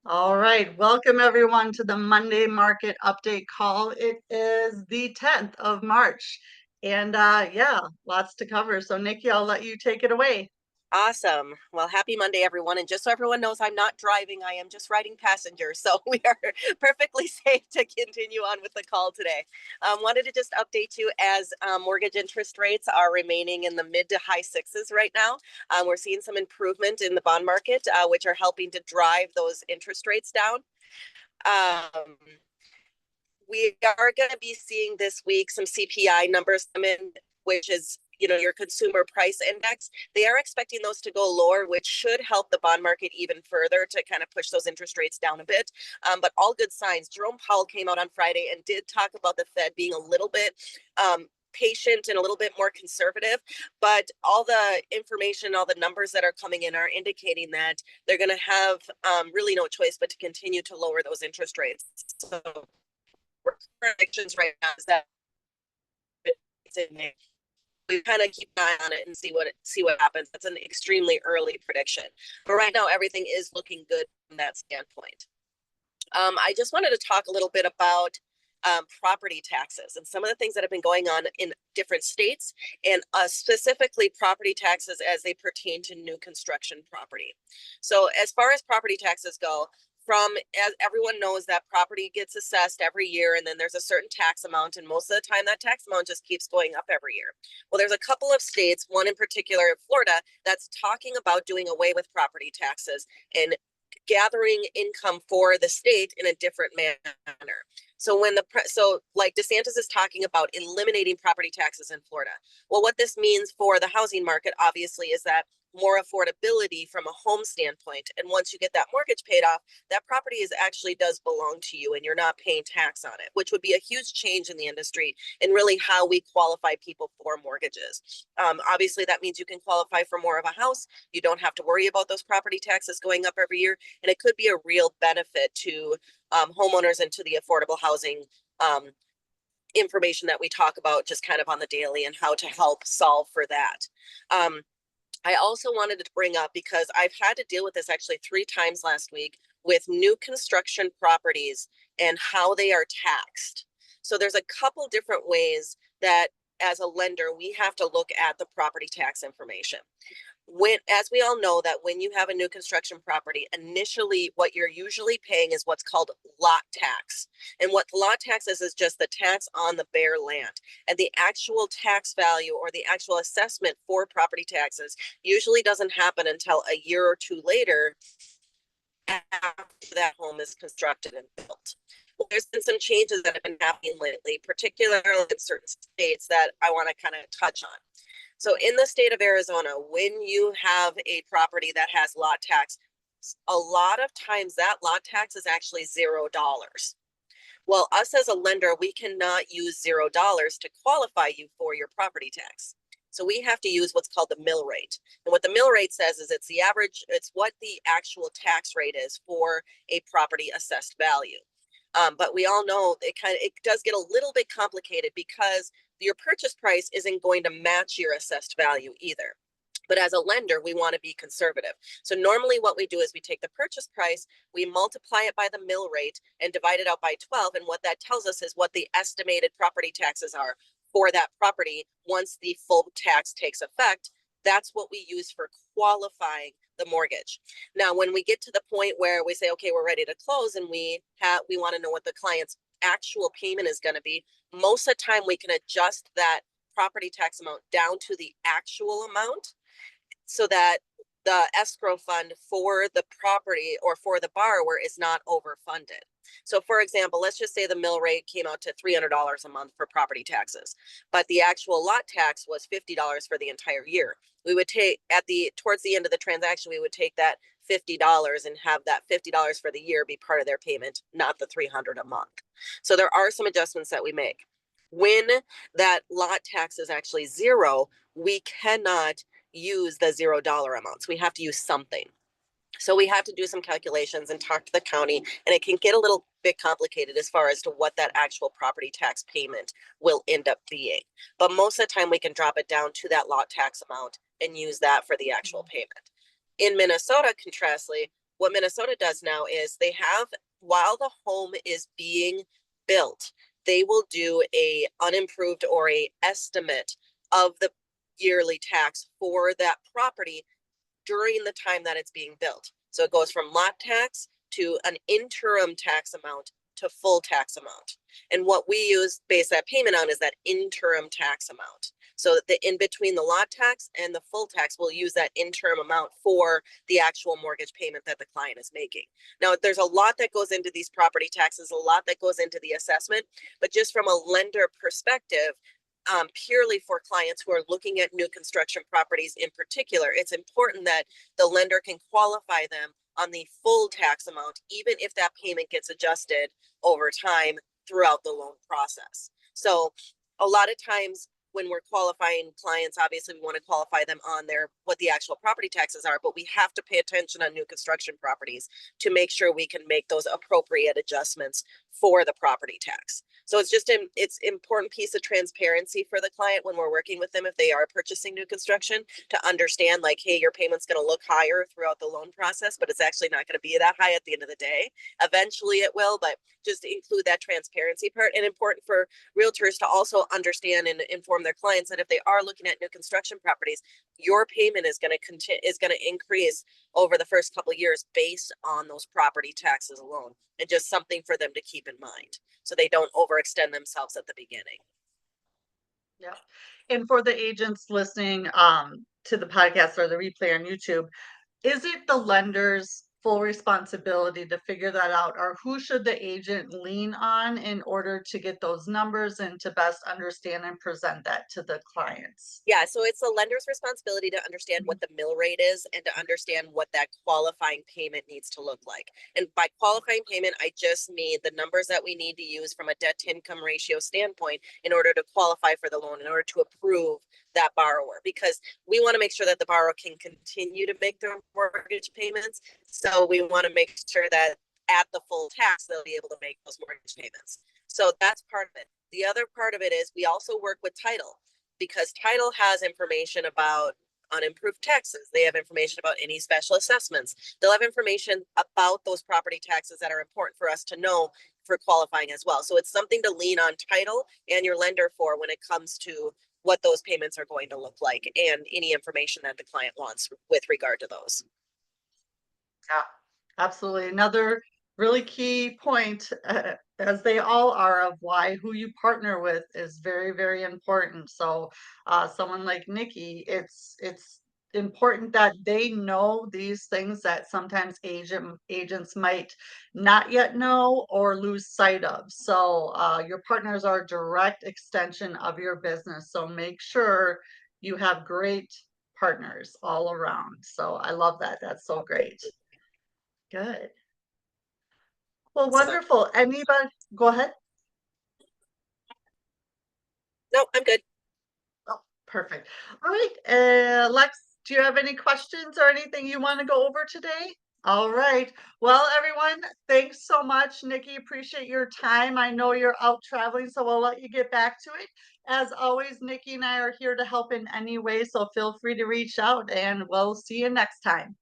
All right, welcome everyone to the Monday market update call. It is the 10th of March, and yeah, lots to cover. So Nikki, I'll let you take it away. Awesome. Well, happy Monday, everyone. And just so everyone knows, I'm not driving. I am just riding passengers. So we are perfectly safe to continue on with the call today. Wanted to just update you as mortgage interest rates are remaining in the mid to high sixes right now. We're seeing some improvement in the bond market, which are helping to drive those interest rates down. Um, we are going to be seeing this week some CPI numbers come in, which is your consumer price index. They are expecting those to go lower, which should help the bond market even further to kind of push those interest rates down a bit. But all good signs. Jerome Powell came out on Friday and did talk about the Fed being a little bit patient and a little bit more conservative, but all the information, all the numbers that are coming in are indicating that they're going to have really no choice but to continue to lower those interest rates. So predictions right now is that it's in there. We kind of keep an eye on it and see what happens. That's an extremely early prediction, but right now everything is looking good from that standpoint. I just wanted to talk a little bit about property taxes and some of the things that have been going on in different states, and specifically property taxes as they pertain to new construction property. So as far as property taxes go, as everyone knows, that property gets assessed every year, and then there's a certain tax amount, and most of the time that tax amount just keeps going up every year. Well, there's a couple of states, one in particular, Florida, that's talking about doing away with property taxes and gathering income for the state in a different manner. So like DeSantis is talking about eliminating property taxes in Florida. Well, what this means for the housing market, obviously, is that more affordability from a home standpoint. And once you get that mortgage paid off, that property actually does belong to you and you're not paying tax on it, which would be a huge change in the industry and really how we qualify people for mortgages. Obviously, that means you can qualify for more of a house. You don't have to worry about those property taxes going up every year. And it could be a real benefit to homeowners and to the affordable housing information that we talk about just kind of on the daily and how to help solve for that. I also wanted to bring up, because I've had to deal with this actually 3 times last week with new construction properties and how they are taxed. So there's a couple different ways that as a lender, we have to look at the property tax information. As we all know, that when you have a new construction property, initially what you're usually paying is what's called lot tax. And what the lot tax is just the tax on the bare land. And the actual tax value or the actual assessment for property taxes usually doesn't happen until a year or 2 later after that home is constructed and built. Well, there's been some changes that have been happening lately, particularly in certain states, that I want to kind of touch on. So in the state of Arizona, when you have a property that has lot tax, a lot of times that lot tax is actually $0. Well, us as a lender, we cannot use $0 to qualify you for your property tax. So we have to use what's called the mill rate. And what the mill rate says is it's what the actual tax rate is for a property assessed value. But we all know it does get a little bit complicated because your purchase price isn't going to match your assessed value either. But as a lender, we want to be conservative. So normally what we do is we take the purchase price, we multiply it by the mill rate and divide it out by 12. And what that tells us is what the estimated property taxes are for that property once the full tax takes effect. That's what we use for qualifying the mortgage. Now, when we get to the point where we say, okay, we're ready to close, and we want to know what the client's actual payment is going to be, most of the time we can adjust that property tax amount down to the actual amount so that the escrow fund for the property or for the borrower is not overfunded. So for example, let's just say the mill rate came out to $300 a month for property taxes, but the actual lot tax was $50 for the entire year. We would take towards the end of the transaction, we would take that $50 and have that $50 for the year be part of their payment, not the $300 a month. So there are some adjustments that we make. When that lot tax is actually zero, we cannot use the $0 amounts. We have to use something. So we have to do some calculations and talk to the county, and it can get a little bit complicated as far as to what that actual property tax payment will end up being. But most of the time we can drop it down to that lot tax amount and use that for the actual payment. In Minnesota, contrastly, what Minnesota does now is they have, while the home is being built, they will do a unimproved or a estimate of the yearly tax for that property during the time that it's being built. So it goes from lot tax to an interim tax amount to full tax amount. And what we use base that payment on is that interim tax amount. So that the in between the lot tax and the full tax, we'll use that interim amount for the actual mortgage payment that the client is making. Now, there's a lot that goes into these property taxes, a lot that goes into the assessment, but just from a lender perspective, purely for clients who are looking at new construction properties in particular, it's important that the lender can qualify them on the full tax amount, even if that payment gets adjusted over time throughout the loan process. So a lot of times when we're qualifying clients, obviously we want to qualify them on their what the actual property taxes are, but we have to pay attention on new construction properties to make sure we can make those appropriate adjustments for the property tax. So it's just it's important piece of transparency for the client when we're working with them if they are purchasing new construction to understand like, hey, your payment's going to look higher throughout the loan process, but it's actually not going to be that high at the end of the day. Eventually it will, but just include that transparency part. And important for realtors to also understand and inform their clients that if they are looking at new construction properties, your payment is going to increase over the first couple of years based on those property taxes alone, and just something for them to keep in mind so they don't overextend themselves at the beginning. Yeah. And for the agents listening to the podcast or the replay on YouTube, is it the lender's full responsibility to figure that out, or who should the agent lean on in order to get those numbers and to best understand and present that to the clients? Yeah, so it's the lender's responsibility to understand Mhm. what the mill rate is and to understand what that qualifying payment needs to look like. And by qualifying payment, I just mean the numbers that we need to use from a debt to income ratio standpoint in order to qualify for the loan, in order to approve that borrower, because we want to make sure that the borrower can continue to make their mortgage payments. So we want to make sure that at the full tax, they'll be able to make those mortgage payments. So that's part of it. The other part of it is we also work with title, because title has information about unimproved taxes. They have information about any special assessments. They'll have information about those property taxes that are important for us to know for qualifying as well. So it's something to lean on title and your lender for when it comes to what those payments are going to look like and any information that the client wants with regard to those. Yeah, absolutely. Another really key point, as they all are, of why who you partner with is very, very important. So, someone like Nikki, it's important that they know these things that sometimes agents might not yet know or lose sight of. So, your partners are a direct extension of your business. So make sure you have great partners all around. So I love that. That's so great. Good. Well, So wonderful. Anybody go ahead. no, I'm good. Oh, perfect. All right. Lex, do you have any questions or anything you want to go over today? All right. Well, everyone, thanks so much. Nikki, appreciate your time. I know you're out traveling, so we'll let you get back to it. As always, Nikki and I are here to help in any way, so feel free to reach out and we'll see you next time.